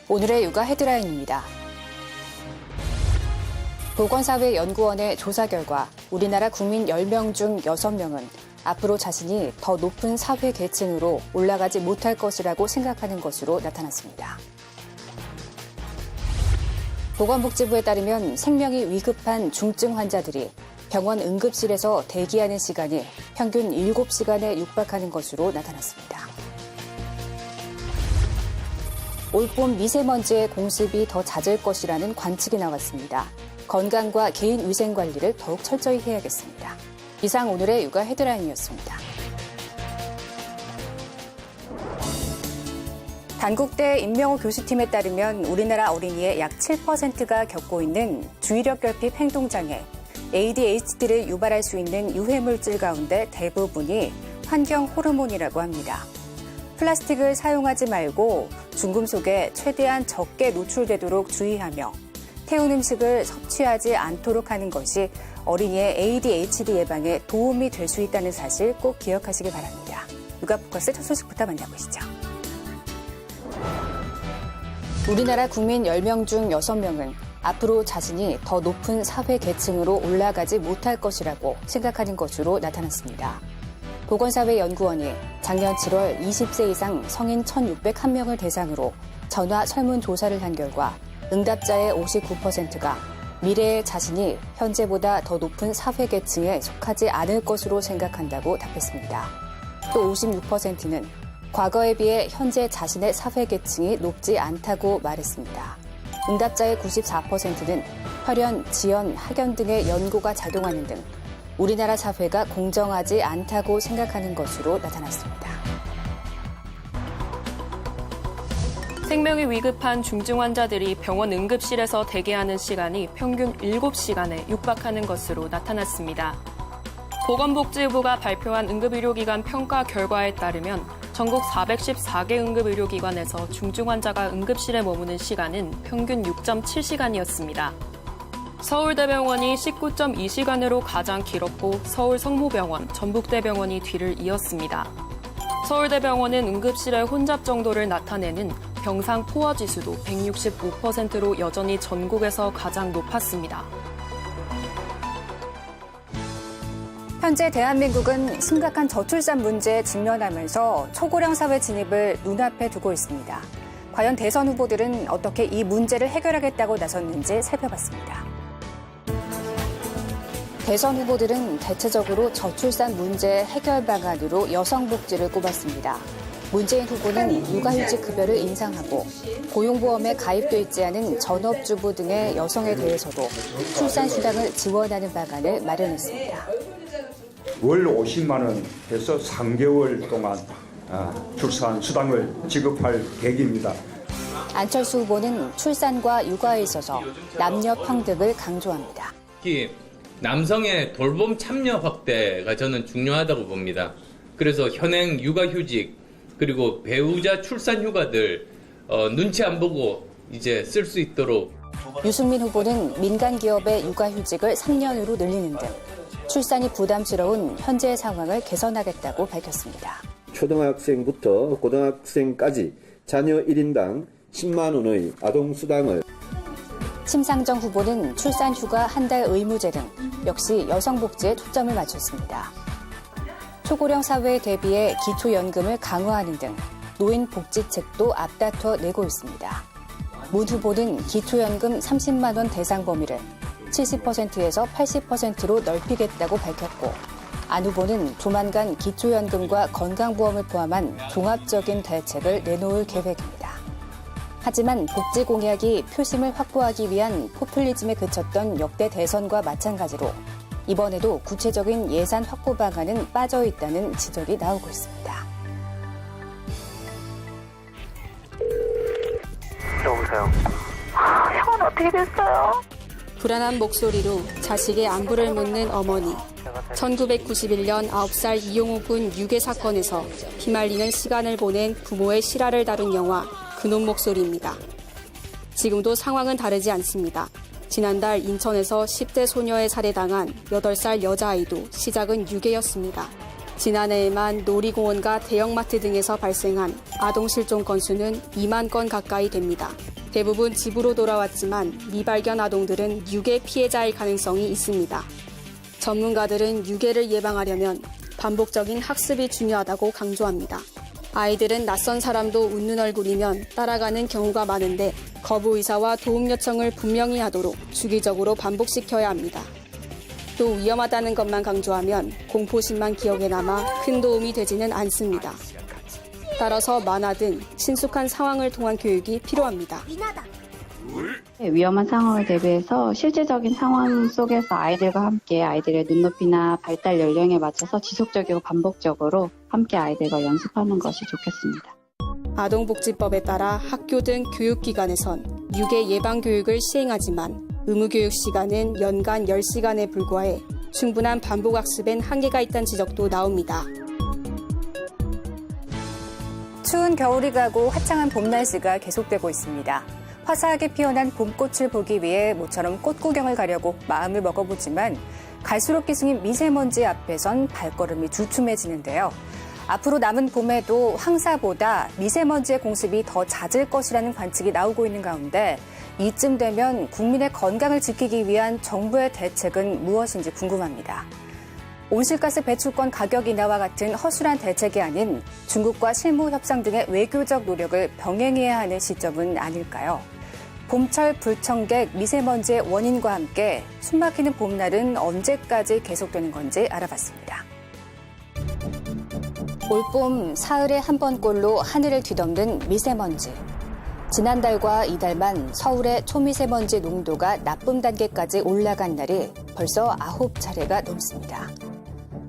오늘의 육아 헤드라인입니다. 보건사회연구원의 조사 결과 우리나라 국민 10명 중 6명은 앞으로 자신이 더 높은 사회 계층으로 올라가지 못할 것이라고 생각하는 것으로 나타났습니다. 보건복지부에 따르면 생명이 위급한 중증 환자들이 병원 응급실에서 대기하는 시간이 평균 7시간에 육박하는 것으로 나타났습니다. 올봄 미세먼지의 공습이 더 잦을 것이라는 관측이 나왔습니다. 건강과 개인 위생 관리를 더욱 철저히 해야겠습니다. 이상 오늘의 육아 헤드라인이었습니다. 단국대 임명호 교수팀에 따르면 우리나라 어린이의 약 7%가 겪고 있는 주의력 결핍 행동장애, ADHD를 유발할 수 있는 유해물질 가운데 대부분이 환경 호르몬이라고 합니다. 플라스틱을 사용하지 말고 중금속에 최대한 적게 노출되도록 주의하며 태운 음식을 섭취하지 않도록 하는 것이 어린이의 ADHD 예방에 도움이 될 수 있다는 사실 꼭 기억하시기 바랍니다. 육아포커스 첫 소식부터 만나보시죠. 우리나라 국민 10명 중 6명은 앞으로 자신이 더 높은 사회 계층으로 올라가지 못할 것이라고 생각하는 것으로 나타났습니다. 보건사회연구원이 작년 7월 20세 이상 성인 1,601명을 대상으로 전화 설문조사를 한 결과 응답자의 59%가 미래의 자신이 현재보다 더 높은 사회 계층에 속하지 않을 것으로 생각한다고 답했습니다. 또 56%는 과거에 비해 현재 자신의 사회 계층이 높지 않다고 말했습니다. 응답자의 94%는 혈연, 지연, 학연 등의 연고가 작용하는 등 우리나라 사회가 공정하지 않다고 생각하는 것으로 나타났습니다. 생명이 위급한 중증 환자들이 병원 응급실에서 대기하는 시간이 평균 7시간에 육박하는 것으로 나타났습니다. 보건복지부가 발표한 응급의료기관 평가 결과에 따르면 전국 414개 응급의료기관에서 중증 환자가 응급실에 머무는 시간은 평균 6.7시간이었습니다. 서울대병원이 19.2시간으로 가장 길었고 서울성모병원, 전북대병원이 뒤를 이었습니다. 서울대병원은 응급실의 혼잡 정도를 나타내는 병상 포화 지수도 165%로 여전히 전국에서 가장 높았습니다. 현재 대한민국은 심각한 저출산 문제에 직면하면서 초고령 사회 진입을 눈앞에 두고 있습니다. 과연 대선 후보들은 어떻게 이 문제를 해결하겠다고 나섰는지 살펴봤습니다. 대선 후보들은 대체적으로 저출산 문제 해결 방안으로 여성 복지를 꼽았습니다. 문재인 후보는 육아휴직 급여를 인상하고 고용보험에 가입돼 있지 않은 전업주부 등의 여성에 대해서도 출산수당을 지원하는 방안을 마련했습니다. 월 50만 원 해서 3개월 동안 출산수당을 지급할 계획입니다. 안철수 후보는 출산과 육아에 있어서 남녀 평등을 강조합니다. 특히 남성의 돌봄 참여 확대가 저는 중요하다고 봅니다. 그래서 현행 육아휴직 그리고 배우자 출산 휴가들 눈치 안 보고 이제 쓸 수 있도록. 유승민 후보는 민간 기업의 육아휴직을 3년으로 늘리는 등 출산이 부담스러운 현재의 상황을 개선하겠다고 밝혔습니다. 초등학생부터 고등학생까지 자녀 1인당 10만 원의 아동수당을. 심상정 후보는 출산휴가 한 달 의무제 등 역시 여성복지에 초점을 맞췄습니다. 초고령 사회에 대비해 기초연금을 강화하는 등 노인 복지책도 앞다퉈 내고 있습니다. 문 후보는 기초연금 30만 원 대상 범위를 70%에서 80%로 넓히겠다고 밝혔고 안 후보는 조만간 기초연금과 건강보험을 포함한 종합적인 대책을 내놓을 계획입니다. 하지만 복지 공약이 표심을 확보하기 위한 포퓰리즘에 그쳤던 역대 대선과 마찬가지로 이번에도 구체적인 예산 확보 방안은 빠져 있다는 지적이 나오고 있습니다. 여보세요. 형은 어떻게 됐어요? 불안한 목소리로 자식의 안부를 묻는 어머니. 1991년 9살 이용우 군 유괴 사건에서 피말리는 시간을 보낸 부모의 실화를 다룬 영화 그놈 목소리입니다. 지금도 상황은 다르지 않습니다. 지난달 인천에서 10대 소녀에 살해당한 8살 여자아이도 시작은 유괴였습니다. 지난해에만 놀이공원과 대형마트 등에서 발생한 아동 실종 건수는 2만 건 가까이 됩니다. 대부분 집으로 돌아왔지만 미발견 아동들은 유괴 피해자일 가능성이 있습니다. 전문가들은 유괴를 예방하려면 반복적인 학습이 중요하다고 강조합니다. 아이들은 낯선 사람도 웃는 얼굴이면 따라가는 경우가 많은데 거부 의사와 도움 요청을 분명히 하도록 주기적으로 반복시켜야 합니다. 또 위험하다는 것만 강조하면 공포심만 기억에 남아 큰 도움이 되지는 않습니다. 따라서 만화 등 친숙한 상황을 통한 교육이 필요합니다. 위험한 상황을 대비해서 실제적인 상황 속에서 아이들과 함께 아이들의 눈높이나 발달 연령에 맞춰서 지속적이고 반복적으로 함께 아이들과 연습하는 것이 좋겠습니다. 아동복지법에 따라 학교 등 교육기관에선 유괴 예방 교육을 시행하지만 의무교육 시간은 연간 10시간에 불과해 충분한 반복학습엔 한계가 있다는 지적도 나옵니다. 추운 겨울이 가고 화창한 봄 날씨가 계속되고 있습니다. 화사하게 피어난 봄꽃을 보기 위해 모처럼 꽃 구경을 가려고 마음을 먹어보지만 갈수록 기승인 미세먼지 앞에선 발걸음이 주춤해지는데요. 앞으로 남은 봄에도 황사보다 미세먼지의 공습이 더 잦을 것이라는 관측이 나오고 있는 가운데 이쯤 되면 국민의 건강을 지키기 위한 정부의 대책은 무엇인지 궁금합니다. 온실가스 배출권 가격 인하와 같은 허술한 대책이 아닌 중국과 실무 협상 등의 외교적 노력을 병행해야 하는 시점은 아닐까요? 봄철 불청객 미세먼지의 원인과 함께 숨막히는 봄날은 언제까지 계속되는 건지 알아봤습니다. 올봄 사흘에 한 번꼴로 하늘을 뒤덮는 미세먼지. 지난달과 이달만 서울의 초미세먼지 농도가 나쁨 단계까지 올라간 날이 벌써 9차례가 넘습니다.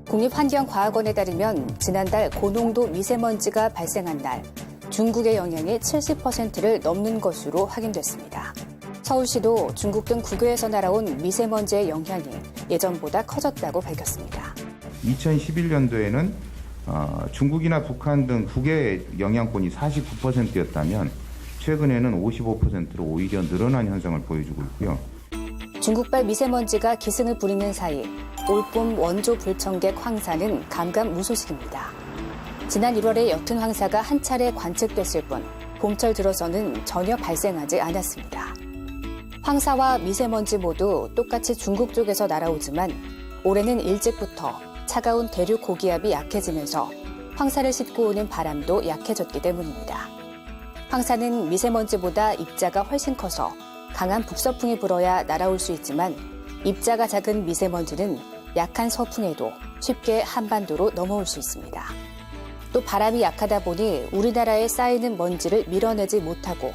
국립환경과학원에 따르면 지난달 고농도 미세먼지가 발생한 날 중국의 영향이 70%를 넘는 것으로 확인됐습니다. 서울시도 중국 등 국외에서 날아온 미세먼지의 영향이 예전보다 커졌다고 밝혔습니다. 2011년도에는 중국이나 북한 등 국외 영향권이 49%였다면 최근에는 55%로 오히려 늘어난 현상을 보여주고 있고요. 중국발 미세먼지가 기승을 부리는 사이 올봄 원조 불청객 황사는 감감무소식입니다. 지난 1월에 옅은 황사가 한 차례 관측됐을 뿐 봄철 들어서는 전혀 발생하지 않았습니다. 황사와 미세먼지 모두 똑같이 중국 쪽에서 날아오지만 올해는 일찍부터 차가운 대륙 고기압이 약해지면서 황사를 싣고 오는 바람도 약해졌기 때문입니다. 황사는 미세먼지보다 입자가 훨씬 커서 강한 북서풍이 불어야 날아올 수 있지만 입자가 작은 미세먼지는 약한 서풍에도 쉽게 한반도로 넘어올 수 있습니다. 또 바람이 약하다 보니 우리나라에 쌓이는 먼지를 밀어내지 못하고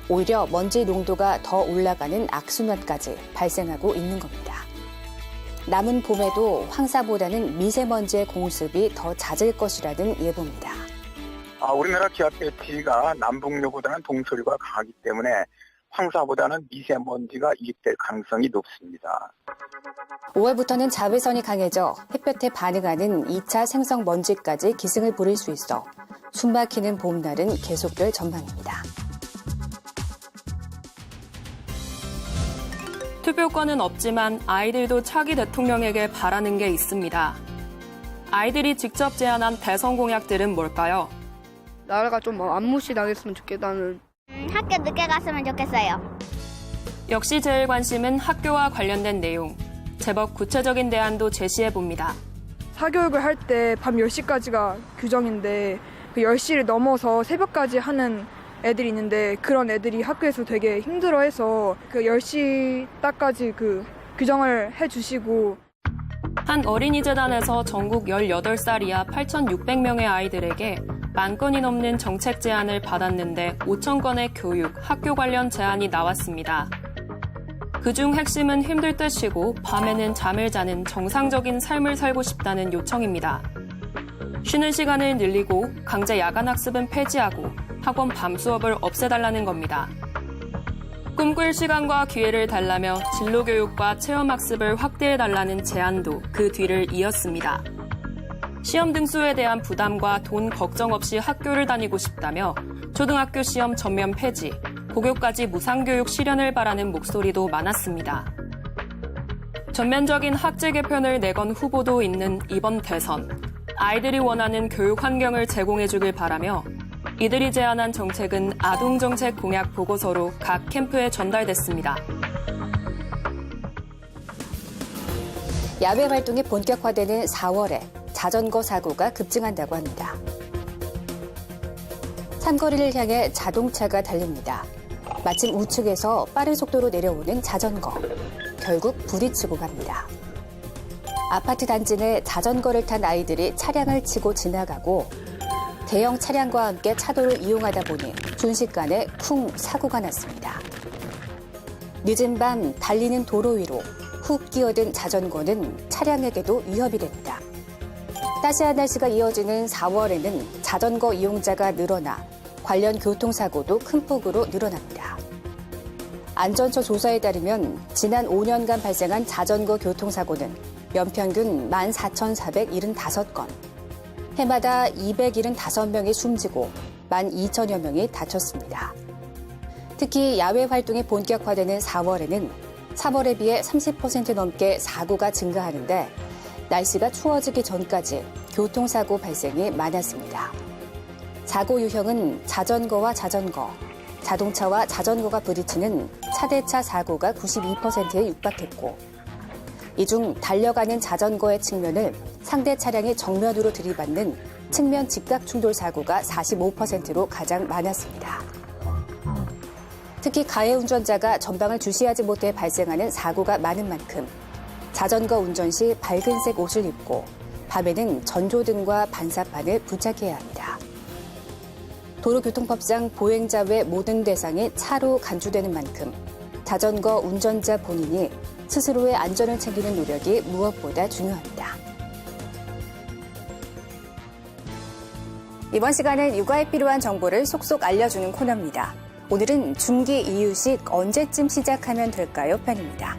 오히려 먼지 농도가 더 올라가는 악순환까지 발생하고 있는 겁니다. 남은 봄에도 황사보다는 미세먼지의 공습이 더 잦을 것이라는 예보입니다. 우리나라 기압 배치가 남북로보다는 동서류가 강하기 때문에 황사보다는 미세먼지가 이입될 가능성이 높습니다. 5월부터는 자외선이 강해져 햇볕에 반응하는 2차 생성 먼지까지 기승을 부릴 수 있어 숨막히는 봄날은 계속될 전망입니다. 투표권은 없지만 아이들도 차기 대통령에게 바라는 게 있습니다. 아이들이 직접 제안한 대선 공약들은 뭘까요? 나라가 좀 안무시 당했으면 좋겠다는. 학교 늦게 갔으면 좋겠어요. 역시 제일 관심은 학교와 관련된 내용. 제법 구체적인 대안도 제시해봅니다. 사교육을 할 때 밤 10시까지가 규정인데 그 10시를 넘어서 새벽까지 하는 애들이 있는데 그런 애들이 학교에서 되게 힘들어해서 그 10시 딱까지 그 규정을 해주시고. 한 어린이재단에서 전국 18살 이하 8,600명의 아이들에게 10,000건이 넘는 정책 제안을 받았는데 5,000건의 교육, 학교 관련 제안이 나왔습니다. 그중 핵심은 힘들 때 쉬고 밤에는 잠을 자는 정상적인 삶을 살고 싶다는 요청입니다. 쉬는 시간을 늘리고 강제 야간 학습은 폐지하고 학원 밤 수업을 없애달라는 겁니다. 꿈꿀 시간과 기회를 달라며 진로교육과 체험학습을 확대해달라는 제안도 그 뒤를 이었습니다. 시험 등수에 대한 부담과 돈 걱정 없이 학교를 다니고 싶다며 초등학교 시험 전면 폐지, 고교까지 무상교육 실현을 바라는 목소리도 많았습니다. 전면적인 학제 개편을 내건 후보도 있는 이번 대선. 아이들이 원하는 교육 환경을 제공해 주길 바라며 이들이 제안한 정책은 아동정책 공약 보고서로 각 캠프에 전달됐습니다. 야외 활동이 본격화되는 4월에 자전거 사고가 급증한다고 합니다. 삼거리를 향해 자동차가 달립니다. 마침 우측에서 빠른 속도로 내려오는 자전거. 결국 부딪히고 갑니다. 아파트 단지 내 자전거를 탄 아이들이 차량을 치고 지나가고 대형 차량과 함께 차도를 이용하다 보니 순식간에 쿵 사고가 났습니다. 늦은 밤 달리는 도로 위로 훅 끼어든 자전거는 차량에게도 위협이 됩니다. 따스한 날씨가 이어지는 4월에는 자전거 이용자가 늘어나 관련 교통사고도 큰 폭으로 늘어납니다. 안전처 조사에 따르면 지난 5년간 발생한 자전거 교통사고는 연평균 14,475건, 해마다 275명이 숨지고 12,000여 명이 다쳤습니다. 특히 야외 활동이 본격화되는 4월에는 3월에 비해 30% 넘게 사고가 증가하는데 날씨가 추워지기 전까지 교통사고 발생이 많았습니다. 사고 유형은 자전거와 자전거, 자동차와 자전거가 부딪히는 차대차 사고가 92%에 육박했고 이 중 달려가는 자전거의 측면을 상대 차량이 정면으로 들이받는 측면 직각 충돌 사고가 45%로 가장 많았습니다. 특히 가해 운전자가 전방을 주시하지 못해 발생하는 사고가 많은 만큼 자전거 운전 시 밝은색 옷을 입고 밤에는 전조등과 반사판을 부착해야 합니다. 도로교통법상 보행자 외 모든 대상이 차로 간주되는 만큼 자전거 운전자 본인이 스스로의 안전을 챙기는 노력이 무엇보다 중요합니다. 이번 시간은 육아에 필요한 정보를 속속 알려주는 코너입니다. 오늘은 중기 이유식 언제쯤 시작하면 될까요? 편입니다.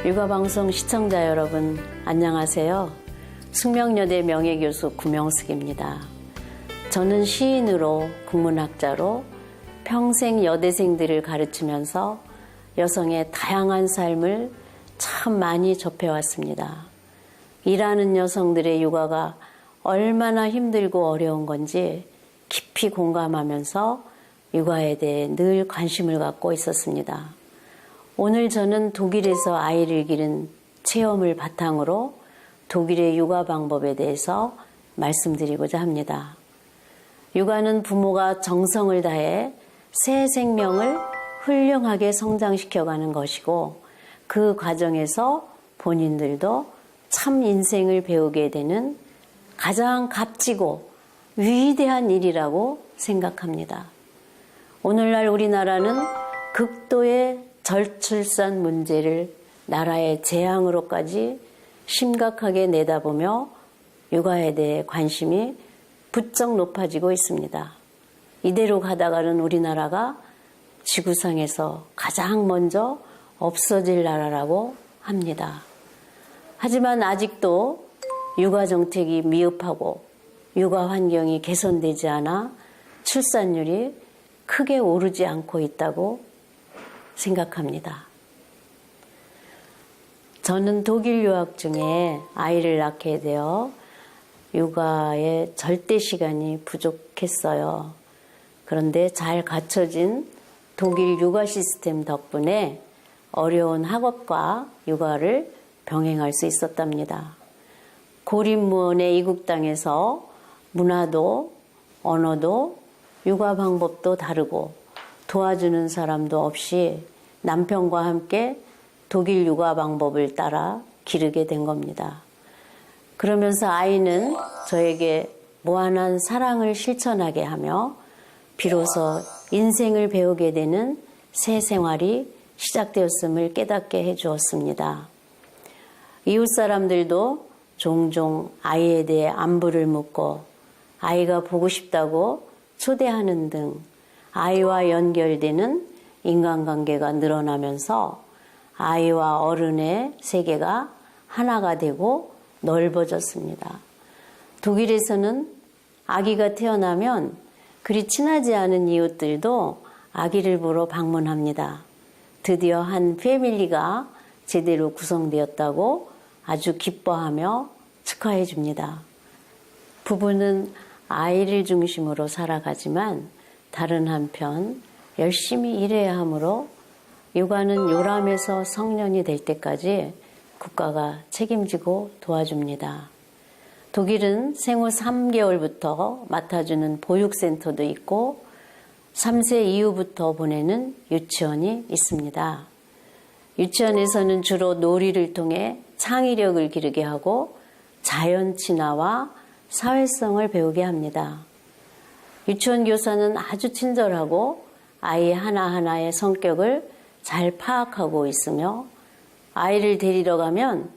육아방송 시청자 여러분, 안녕하세요. 숙명여대 명예교수 구명숙입니다. 저는 시인으로 국문학자로 평생 여대생들을 가르치면서 여성의 다양한 삶을 참 많이 접해왔습니다. 일하는 여성들의 육아가 얼마나 힘들고 어려운 건지 깊이 공감하면서 육아에 대해 늘 관심을 갖고 있었습니다. 오늘 저는 독일에서 아이를 기른 체험을 바탕으로 독일의 육아 방법에 대해서 말씀드리고자 합니다. 육아는 부모가 정성을 다해 새 생명을 훌륭하게 성장시켜가는 것이고 그 과정에서 본인들도 참 인생을 배우게 되는 가장 값지고 위대한 일이라고 생각합니다. 오늘날 우리나라는 극도의 저출산 문제를 나라의 재앙으로까지 심각하게 내다보며 육아에 대해 관심이 부쩍 높아지고 있습니다. 이대로 가다가는 우리나라가 지구상에서 가장 먼저 없어질 나라라고 합니다. 하지만 아직도 육아 정책이 미흡하고 육아 환경이 개선되지 않아 출산율이 크게 오르지 않고 있다고 생각합니다. 저는 독일 유학 중에 아이를 낳게 되어 육아에 절대 시간이 부족했어요. 그런데 잘 갖춰진 독일 육아 시스템 덕분에 어려운 학업과 육아를 병행할 수 있었답니다. 고립무원의 이국 땅에서 문화도 언어도 육아 방법도 다르고 도와주는 사람도 없이 남편과 함께 독일 육아 방법을 따라 기르게 된 겁니다. 그러면서 아이는 저에게 무한한 사랑을 실천하게 하며 비로소 인생을 배우게 되는 새 생활이 시작되었음을 깨닫게 해주었습니다. 이웃 사람들도 종종 아이에 대해 안부를 묻고 아이가 보고 싶다고 초대하는 등 아이와 연결되는 인간관계가 늘어나면서 아이와 어른의 세계가 하나가 되고 넓어졌습니다. 독일에서는 아기가 태어나면 그리 친하지 않은 이웃들도 아기를 보러 방문합니다. 드디어 한 패밀리가 제대로 구성되었다고 아주 기뻐하며 축하해 줍니다. 부부는 아이를 중심으로 살아가지만 다른 한편 열심히 일해야 하므로 육아는 요람에서 성년이 될 때까지 국가가 책임지고 도와줍니다. 독일은 생후 3개월부터 맡아주는 보육센터도 있고 3세 이후부터 보내는 유치원이 있습니다. 유치원에서는 주로 놀이를 통해 창의력을 기르게 하고 자연 친화와 사회성을 배우게 합니다. 유치원 교사는 아주 친절하고 아이 하나하나의 성격을 잘 파악하고 있으며 아이를 데리러 가면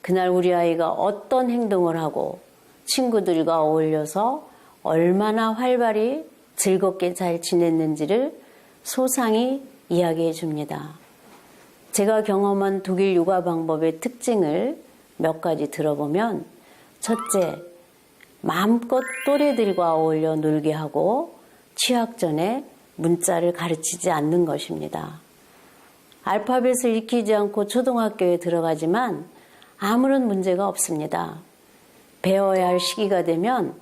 그날 우리 아이가 어떤 행동을 하고 친구들과 어울려서 얼마나 활발히 즐겁게 잘 지냈는지를 소상히 이야기해 줍니다. 제가 경험한 독일 육아 방법의 특징을 몇 가지 들어보면 첫째, 마음껏 또래들과 어울려 놀게 하고 취학 전에 문자를 가르치지 않는 것입니다. 알파벳을 익히지 않고 초등학교에 들어가지만 아무런 문제가 없습니다. 배워야 할 시기가 되면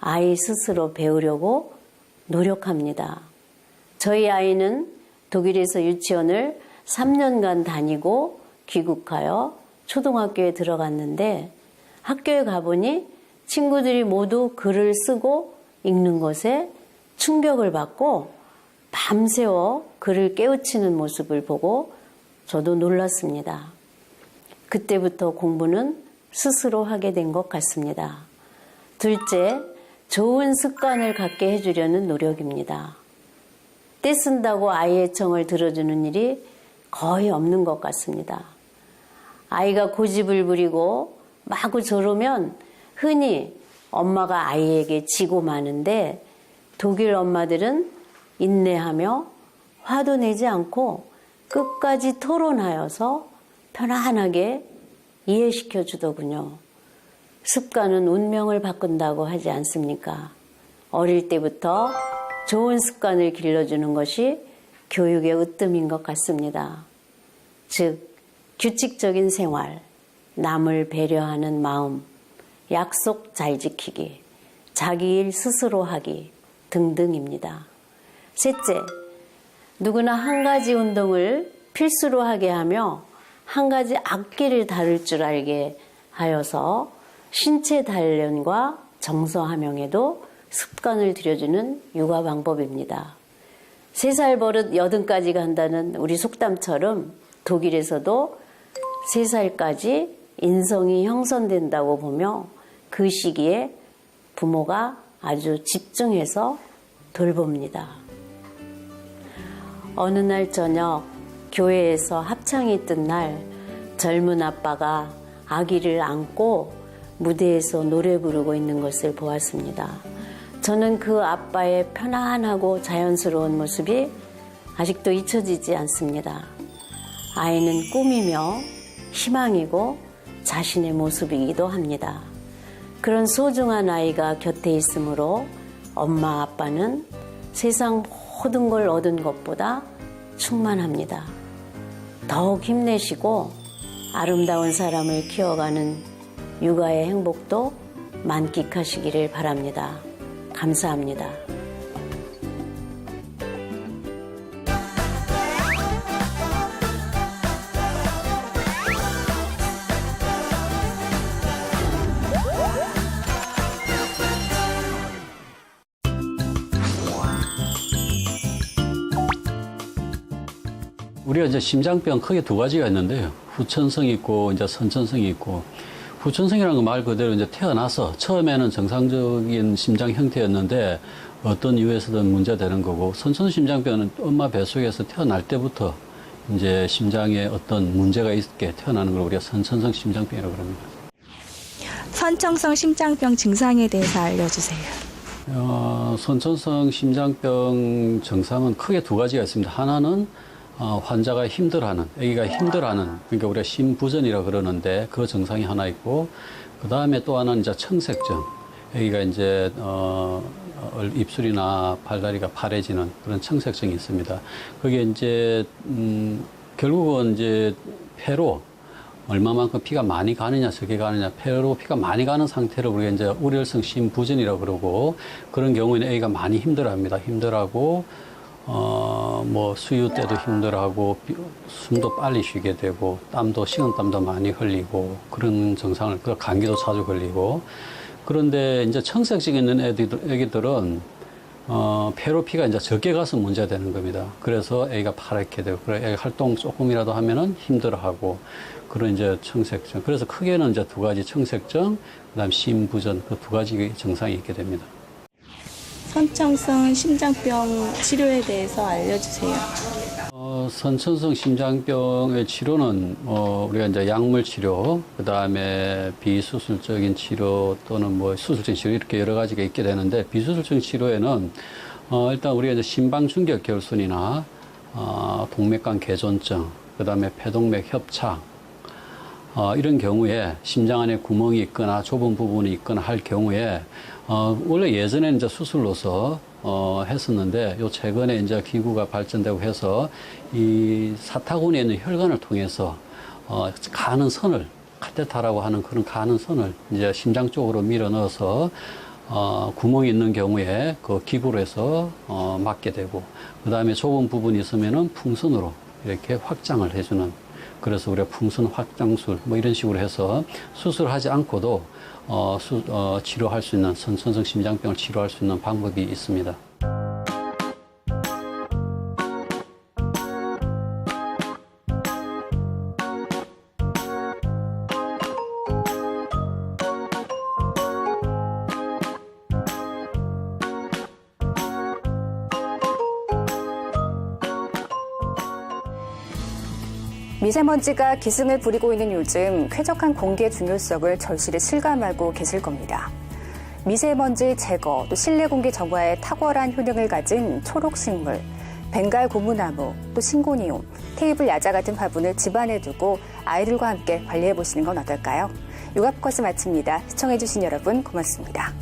아이 스스로 배우려고 노력합니다. 저희 아이는 독일에서 유치원을 3년간 다니고 귀국하여 초등학교에 들어갔는데 학교에 가보니 친구들이 모두 글을 쓰고 읽는 것에 충격을 받고 밤새워 글을 깨우치는 모습을 보고 저도 놀랐습니다. 그때부터 공부는 스스로 하게 된 것 같습니다. 둘째, 좋은 습관을 갖게 해주려는 노력입니다. 떼쓴다고 아이의 청을 들어주는 일이 거의 없는 것 같습니다. 아이가 고집을 부리고 마구 저러면 흔히 엄마가 아이에게 지고 마는데 독일 엄마들은 인내하며 화도 내지 않고 끝까지 토론하여서 편안하게 이해시켜 주더군요. 습관은 운명을 바꾼다고 하지 않습니까? 어릴 때부터 좋은 습관을 길러주는 것이 교육의 으뜸인 것 같습니다. 즉, 규칙적인 생활, 남을 배려하는 마음, 약속 잘 지키기, 자기 일 스스로 하기 등등입니다. 셋째, 누구나 한 가지 운동을 필수로 하게 하며 한 가지 악기를 다룰 줄 알게 하여서 신체 단련과 정서 함양에도 습관을 들여주는 육아 방법입니다. 3살 버릇 80까지 간다는 우리 속담처럼 독일에서도 3살까지 인성이 형성된다고 보며 그 시기에 부모가 아주 집중해서 돌봅니다. 어느 날 저녁 교회에서 합창이 뜬 날 젊은 아빠가 아기를 안고 무대에서 노래 부르고 있는 것을 보았습니다. 저는 그 아빠의 편안하고 자연스러운 모습이 아직도 잊혀지지 않습니다. 아이는 꿈이며 희망이고 자신의 모습이기도 합니다. 그런 소중한 아이가 곁에 있으므로 엄마 아빠는 세상 모든 걸 얻은 것보다 충만합니다. 더욱 힘내시고 아름다운 사람을 키워가는 육아의 행복도 만끽하시기를 바랍니다. 감사합니다. 우리가 이제 심장병 크게 두 가지가 있는데요. 후천성이 있고 이제 선천성이 있고, 후천성이라는 건 말 그대로 이제 태어나서 처음에는 정상적인 심장 형태였는데 어떤 이유에서든 문제되는 거고, 선천성 심장병은 엄마 뱃속에서 태어날 때부터 이제 심장에 어떤 문제가 있게 태어나는 걸 우리가 선천성 심장병이라고 합니다. 선천성 심장병 증상에 대해서 알려주세요. 선천성 심장병 증상은 크게 두 가지가 있습니다. 하나는 환자가 힘들어하는, 아기가 힘들어하는, 그러니까 우리가 심부전이라고 그러는데 그 증상이 하나 있고, 그 다음에 또 하나는 이제 청색증. 아기가 이제 입술이나 발다리가 파래지는 그런 청색증이 있습니다. 그게 이제 결국은 이제 폐로 얼마만큼 피가 많이 가느냐 적게 가느냐, 폐로 피가 많이 가는 상태를 우리가 이제 우려성 심부전이라고 그러고, 그런 경우에는 아기가 많이 힘들어합니다. 힘들어하고 뭐 수유 때도 힘들어하고 숨도 빨리 쉬게 되고 땀도 식은땀도 많이 흘리고 그런 증상을, 감기도 자주 걸리고. 그런데 이제 청색증 있는 애기들은 폐로 피가 이제 적게 가서 문제되는 겁니다. 그래서 애기가 파랗게 되고, 그래 애기 활동 조금이라도 하면은 힘들어하고 그런 이제 청색증. 그래서 크게는 이제 두 가지, 청색증, 그다음 심부전, 그 두 가지 증상이 있게 됩니다. 선천성 심장병 치료에 대해서 알려주세요. 선천성 심장병의 치료는 우리가 이제 약물 치료, 그 다음에 비수술적인 치료 또는 뭐 수술적인 치료 이렇게 여러 가지가 있게 되는데, 비수술적인 치료에는 일단 우리가 이제 심방충격 결손이나 동맥관 개존증, 그 다음에 폐동맥 협착, 이런 경우에 심장 안에 구멍이 있거나 좁은 부분이 있거나 할 경우에 원래 예전에는 이제 수술로서 했었는데, 요 최근에 이제 기구가 발전되고 해서 이 사타구니에 있는 혈관을 통해서 가는 선을, 카테타라고 하는 그런 가는 선을 이제 심장 쪽으로 밀어 넣어서 구멍이 있는 경우에 그 기구로 해서 막게 되고, 그 다음에 좁은 부분이 있으면은 풍선으로 이렇게 확장을 해주는, 그래서 우리가 풍선 확장술 뭐 이런 식으로 해서 수술하지 않고도 치료할 수 있는, 선천성 심장병을 치료할 수 있는 방법이 있습니다. 미세먼지가 기승을 부리고 있는 요즘 쾌적한 공기의 중요성을 절실히 실감하고 계실 겁니다. 미세먼지 제거, 또 실내 공기 정화에 탁월한 효능을 가진 초록식물, 벵갈 고무나무, 또 신고니움, 테이블 야자 같은 화분을 집안에 두고 아이들과 함께 관리해 보시는 건 어떨까요? 육아 포커스 마칩니다. 시청해 주신 여러분 고맙습니다.